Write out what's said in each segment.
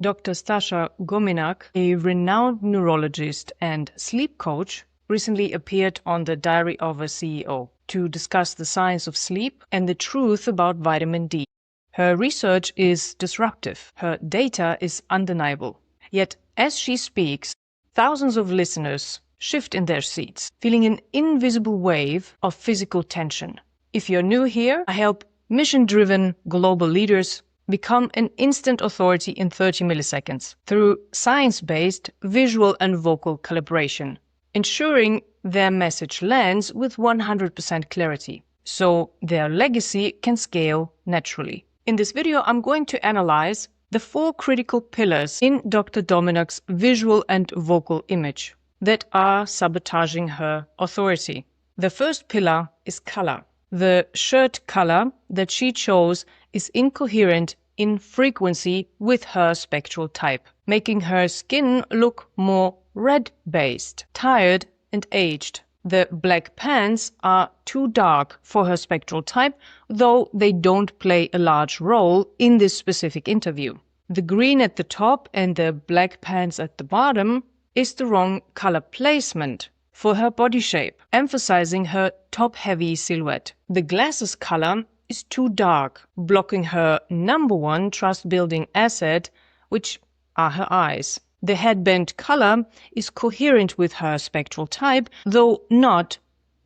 Dr. Stasha Gominak, a renowned neurologist and sleep coach, recently appeared on the Diary of a CEO to discuss the science of sleep and the truth about vitamin D. Her research is disruptive. Her data is undeniable. Yet, as she speaks, thousands of listeners shift in their seats, feeling an invisible wave of physical tension. If you're new here, I help mission-driven global leaders become an instant authority in 30 milliseconds through science-based visual and vocal calibration, ensuring their message lands with 100% clarity, so their legacy can scale naturally. In this video, I'm going to analyze the 4 critical pillars in Dr. Gominak's visual and vocal image that are sabotaging her authority. The first pillar is color. The shirt color that she chose is incoherent in frequency with her spectral type, making her skin look more red-based, tired and aged. The black pants are too dark for her spectral type, though they don't play a large role in this specific interview. The green at the top and the black pants at the bottom is the wrong color placement for her body shape, emphasizing her top-heavy silhouette. The glasses color is too dark, blocking her number 1 trust-building asset, which are her eyes. The headband color is coherent with her spectral type, though not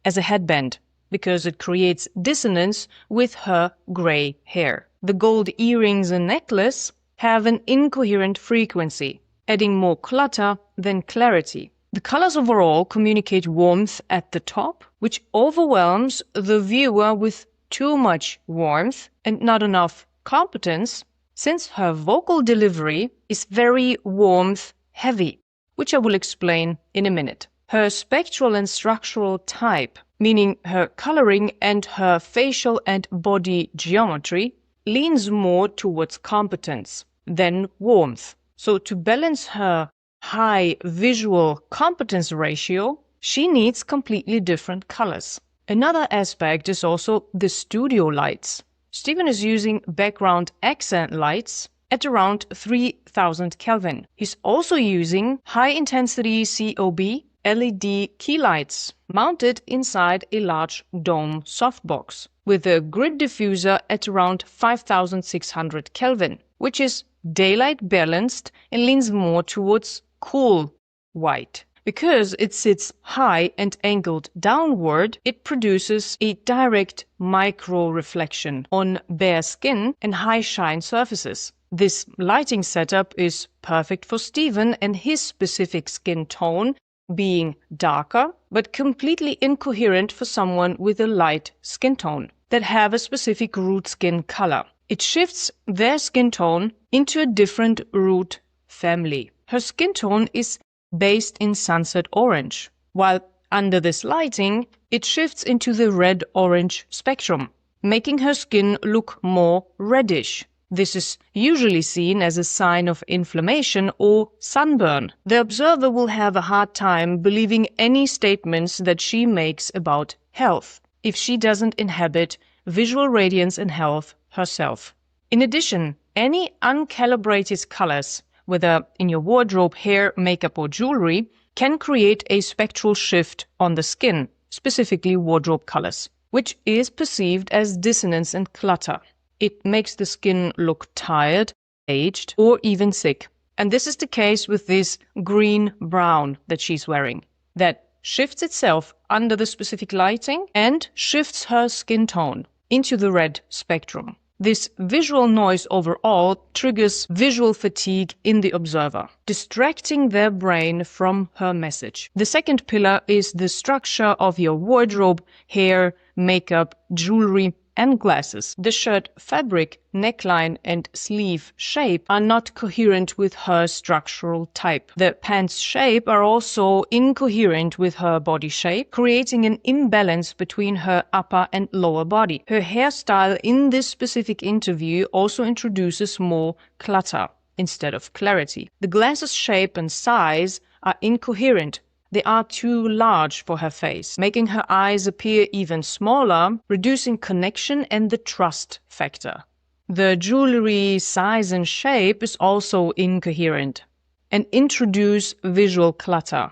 as a headband, because it creates dissonance with her gray hair. The gold earrings and necklace have an incoherent frequency, adding more clutter than clarity. The colors overall communicate warmth at the top, which overwhelms the viewer with too much warmth and not enough competence, since her vocal delivery is very warmth-heavy, which I will explain in a minute. Her spectral and structural type, meaning her coloring and her facial and body geometry, leans more towards competence than warmth. So to balance her high visual competence ratio, she needs completely different colors. Another aspect is also the studio lights. Stephen is using background accent lights at around 3000 Kelvin. He's also using high-intensity COB LED key lights mounted inside a large dome softbox with a grid diffuser at around 5600 Kelvin, which is daylight balanced and leans more towards cool white. Because it sits high and angled downward, it produces a direct micro-reflection on bare skin and high shine surfaces. This lighting setup is perfect for Stephen and his specific skin tone, being darker, but completely incoherent for someone with a light skin tone that have a specific root skin color. It shifts their skin tone into a different root family. Her skin tone is based in sunset orange, while under this lighting, it shifts into the red-orange spectrum, making her skin look more reddish. This is usually seen as a sign of inflammation or sunburn. The observer will have a hard time believing any statements that she makes about health if she doesn't inhabit visual radiance and health herself. In addition, any uncalibrated colors, whether in your wardrobe, hair, makeup, or jewelry, can create a spectral shift on the skin, specifically wardrobe colors, which is perceived as dissonance and clutter. It makes the skin look tired, aged, or even sick. And this is the case with this green-brown that she's wearing, that shifts itself under the specific lighting and shifts her skin tone into the red spectrum. This visual noise overall triggers visual fatigue in the observer, distracting their brain from her message. The second pillar is the structure of your wardrobe, hair, makeup, jewelry, and glasses. The shirt fabric, neckline, and sleeve shape are not coherent with her structural type. The pants shape are also incoherent with her body shape, creating an imbalance between her upper and lower body. Her hairstyle in this specific interview also introduces more clutter instead of clarity. The glasses shape and size are incoherent. They are too large for her face, making her eyes appear even smaller, reducing connection and the trust factor. The jewelry size and shape is also incoherent. And introduce visual clutter,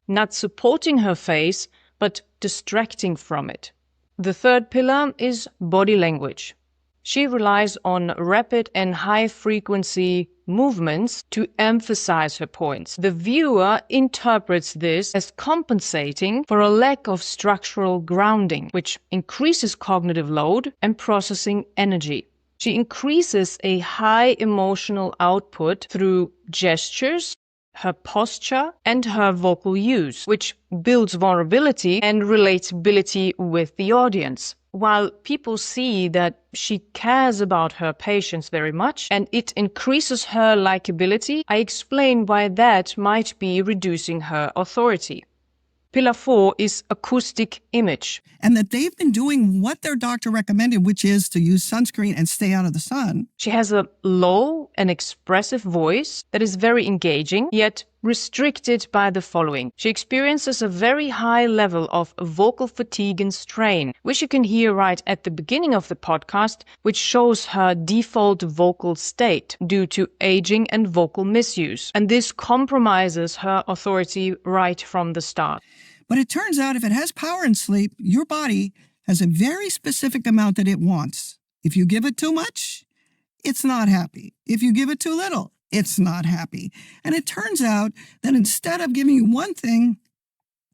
not supporting her face, but distracting from it. The third pillar is body language. She relies on rapid and high-frequency movements to emphasize her points. The viewer interprets this as compensating for a lack of structural grounding, which increases cognitive load and processing energy. She increases a high emotional output through gestures, her posture, and her vocal use, which builds vulnerability and relatability with the audience. While people see that she cares about her patients very much and it increases her likability, I explain why that might be reducing her authority. Pillar 4 is acoustic image. And that they've been doing what their doctor recommended, which is to use sunscreen and stay out of the sun. She has a low and expressive voice that is very engaging, yet restricted by the following. She experiences a very high level of vocal fatigue and strain, which you can hear right at the beginning of the podcast, which shows her default vocal state due to aging and vocal misuse. And this compromises her authority right from the start. But it turns out if it has power in sleep, your body has a very specific amount that it wants. If you give it too much, it's not happy. If you give it too little, it's not happy. And it turns out that instead of giving you one thing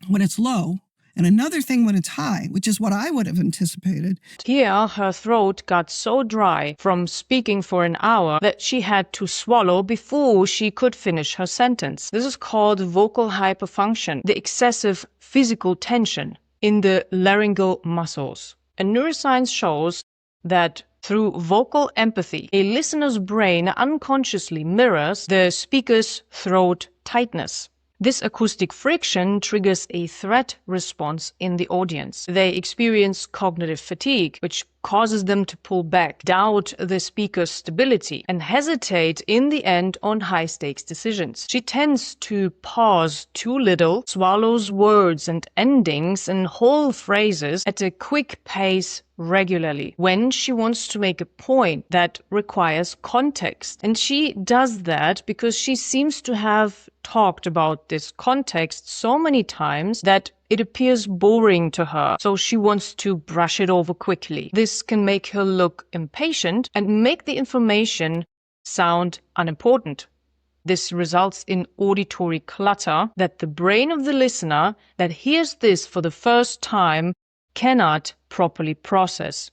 when it's low and another thing when it's high, which is what I would have anticipated. Here, her throat got so dry from speaking for an hour that she had to swallow before she could finish her sentence. This is called vocal hyperfunction, the excessive physical tension in the laryngeal muscles. And neuroscience shows that through vocal empathy, a listener's brain unconsciously mirrors the speaker's throat tightness. This acoustic friction triggers a threat response in the audience. They experience cognitive fatigue, which causes them to pull back, doubt the speaker's stability, and hesitate in the end on high-stakes decisions. She tends to pause too little, swallows words and endings and whole phrases at a quick pace regularly when she wants to make a point that requires context. And she does that because she seems to have talked about this context so many times that it appears boring to her, so she wants to brush it over quickly. This can make her look impatient and make the information sound unimportant. This results in auditory clutter that the brain of the listener that hears this for the first time cannot properly process.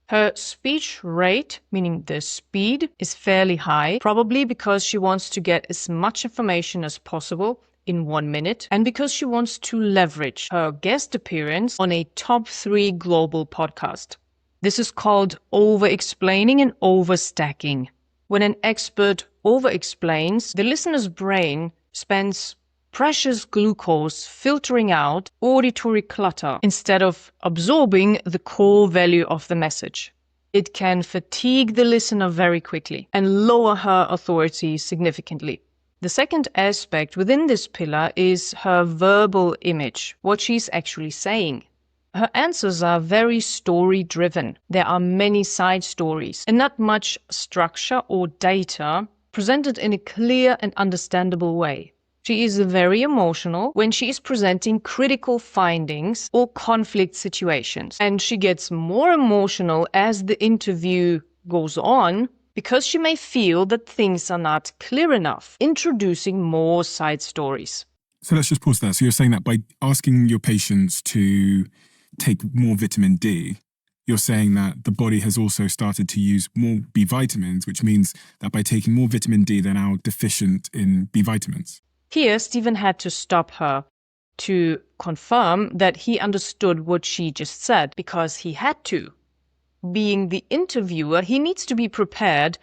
Her speech rate, meaning the speed, is fairly high, probably because she wants to get as much information as possible in 1 minute, and because she wants to leverage her guest appearance on a top 3 global podcast. This is called over-explaining and overstacking. When an expert over-explains, the listener's brain spends precious glucose filtering out auditory clutter instead of absorbing the core value of the message. It can fatigue the listener very quickly and lower her authority significantly. The second aspect within this pillar is her verbal image, what she's actually saying. Her answers are very story-driven. There are many side stories and not much structure or data presented in a clear and understandable way. She is very emotional when she is presenting critical findings or conflict situations, and she gets more emotional as the interview goes on because she may feel that things are not clear enough, introducing more side stories. So let's just pause there. So you're saying that by asking your patients to take more vitamin D, you're saying that the body has also started to use more B vitamins, which means that by taking more vitamin D, they're now deficient in B vitamins. Here, Stephen had to stop her to confirm that he understood what she just said, because he had to. Being the interviewer, he needs to be prepared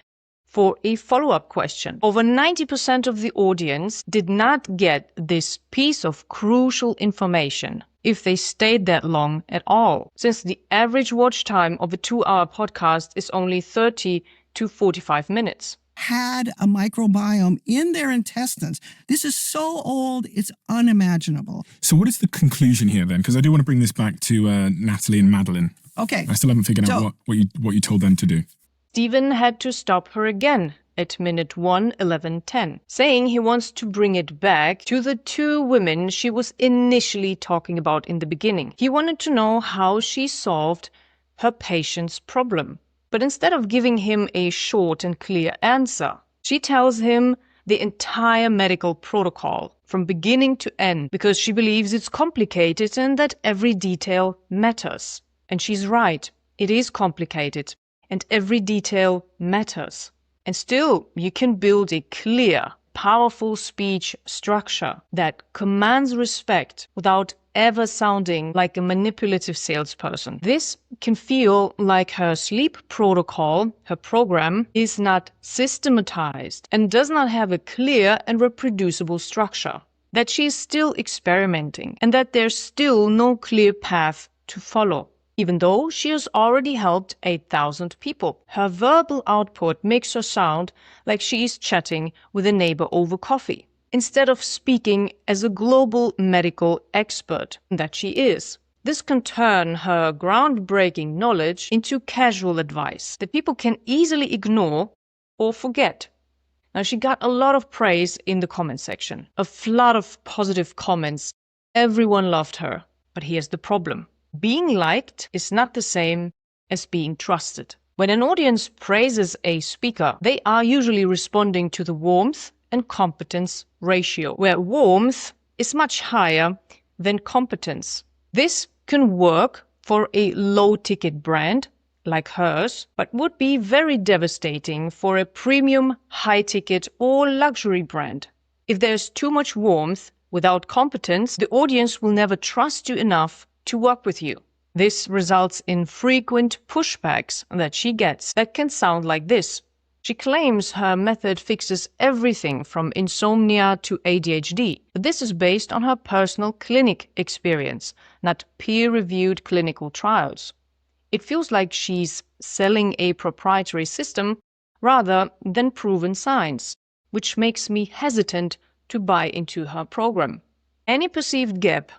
for a follow-up question. Over 90% of the audience did not get this piece of crucial information if they stayed that long at all, since the average watch time of a 2-hour podcast is only 30 to 45 minutes. Had a microbiome in their intestines. This is so old, it's unimaginable. So what is the conclusion here then? Because I do want to bring this back to Natalie and Madeline. Okay. I still haven't figured out what you told them to do. Stephen had to stop her again at minute 1:11:10, saying he wants to bring it back to the two women she was initially talking about in the beginning. He wanted to know how she solved her patient's problem. But instead of giving him a short and clear answer, she tells him the entire medical protocol from beginning to end because she believes it's complicated and that every detail matters. And she's right, it is complicated and every detail matters. And still, you can build a clear, powerful speech structure that commands respect without ever sounding like a manipulative salesperson. This can feel like her sleep protocol, her program, is not systematized and does not have a clear and reproducible structure, that she is still experimenting and that there's still no clear path to follow. Even though she has already helped 8,000 people, her verbal output makes her sound like she is chatting with a neighbor over coffee, instead of speaking as a global medical expert that she is. This can turn her groundbreaking knowledge into casual advice that people can easily ignore or forget. Now, she got a lot of praise in the comment section, a flood of positive comments. Everyone loved her. But here's the problem. Being liked is not the same as being trusted. When an audience praises a speaker, they are usually responding to the warmth and competence ratio, where warmth is much higher than competence. This can work for a low-ticket brand like hers, but would be very devastating for a premium, high-ticket or luxury brand. If there's too much warmth without competence, the audience will never trust you enough to work with you. This results in frequent pushbacks that she gets that can sound like this. She claims her method fixes everything from insomnia to ADHD, but this is based on her personal clinic experience, not peer-reviewed clinical trials. It feels like she's selling a proprietary system rather than proven science, which makes me hesitant to buy into her program. Any perceived gap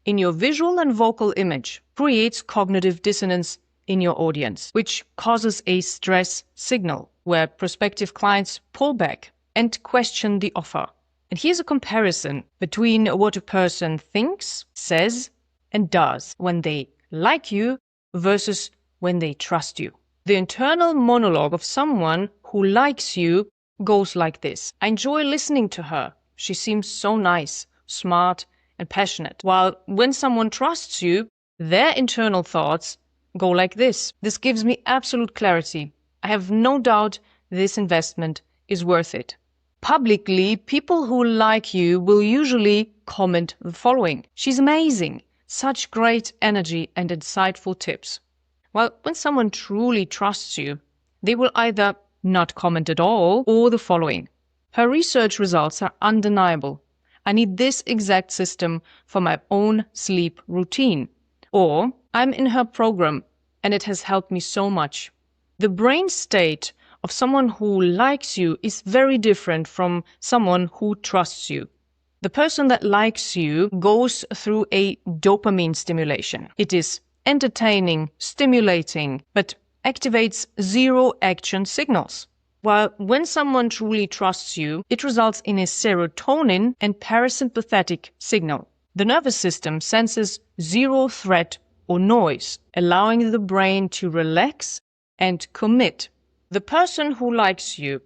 in your visual and vocal image creates cognitive dissonance in your audience, which causes a stress signal where prospective clients pull back and question the offer. And here's a comparison between what a person thinks, says, and does when they like you versus when they trust you. The internal monologue of someone who likes you goes like this. I enjoy listening to her. She seems so nice, smart, and passionate. While when someone trusts you, their internal thoughts go like this. This gives me absolute clarity. I have no doubt this investment is worth it. Publicly, people who like you will usually comment the following. She's amazing. Such great energy and insightful tips. While when someone truly trusts you, they will either not comment at all or the following. Her research results are undeniable. I need this exact system for my own sleep routine. Or, I'm in her program and it has helped me so much. The brain state of someone who likes you is very different from someone who trusts you. The person that likes you goes through a dopamine stimulation. It is entertaining, stimulating, but activates zero action signals. While when someone truly trusts you, it results in a serotonin and parasympathetic signal. The nervous system senses zero threat or noise, allowing the brain to relax and commit. The person who likes you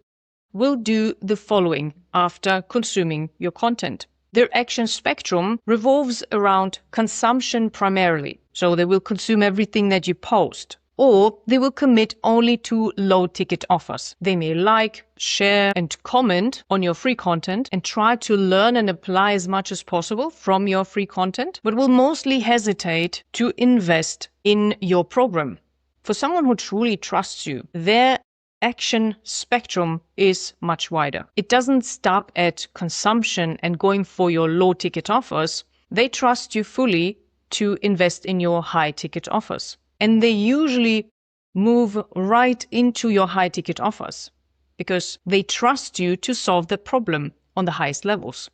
will do the following after consuming your content. Their action spectrum revolves around consumption primarily, so they will consume everything that you post. Or they will commit only to low-ticket offers. They may like, share, and comment on your free content and try to learn and apply as much as possible from your free content, but will mostly hesitate to invest in your program. For someone who truly trusts you, their action spectrum is much wider. It doesn't stop at consumption and going for your low-ticket offers. They trust you fully to invest in your high-ticket offers. And they usually move right into your high-ticket offers because they trust you to solve the problem on the highest levels.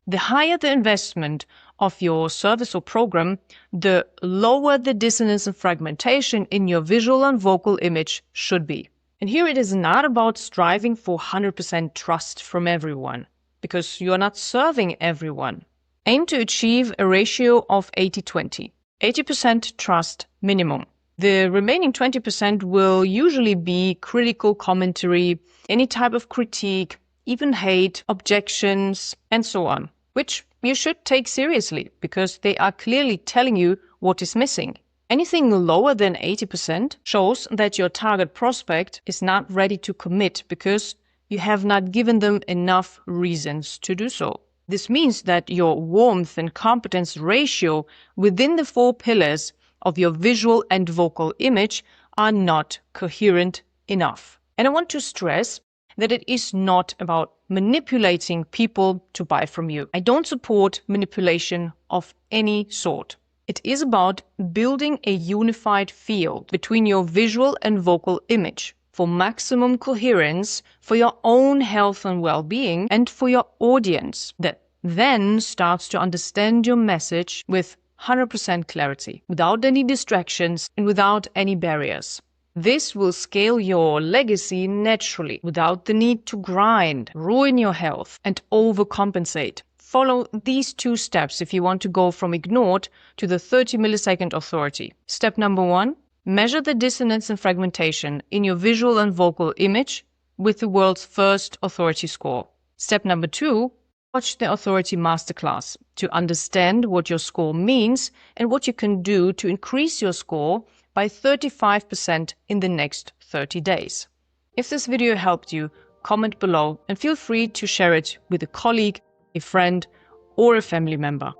The higher the investment of your service or program, the lower the dissonance and fragmentation in your visual and vocal image should be. And here it is not about striving for 100% trust from everyone, because you are not serving everyone. Aim to achieve a ratio of 80-20. 80% trust minimum. The remaining 20% will usually be critical commentary, any type of critique, even hate, objections, and so on, which you should take seriously because they are clearly telling you what is missing. Anything lower than 80% shows that your target prospect is not ready to commit because you have not given them enough reasons to do so. This means that your warmth and competence ratio within the 4 pillars of your visual and vocal image are not coherent enough. And I want to stress that it is not about manipulating people to buy from you. I don't support manipulation of any sort. It is about building a unified field between your visual and vocal image for maximum coherence for your own health and well-being and for your audience that then starts to understand your message with 100% clarity, without any distractions and without any barriers. This will scale your legacy naturally, without the need to grind, ruin your health, and overcompensate. Follow these 2 steps if you want to go from ignored to the 30 millisecond authority. Step number 1, measure the dissonance and fragmentation in your visual and vocal image with the world's first authority score. Step number 2, watch the authority masterclass to understand what your score means and what you can do to increase your score by 35% in the next 30 days. If this video helped you, comment below and feel free to share it with a colleague, a friend, or a family member.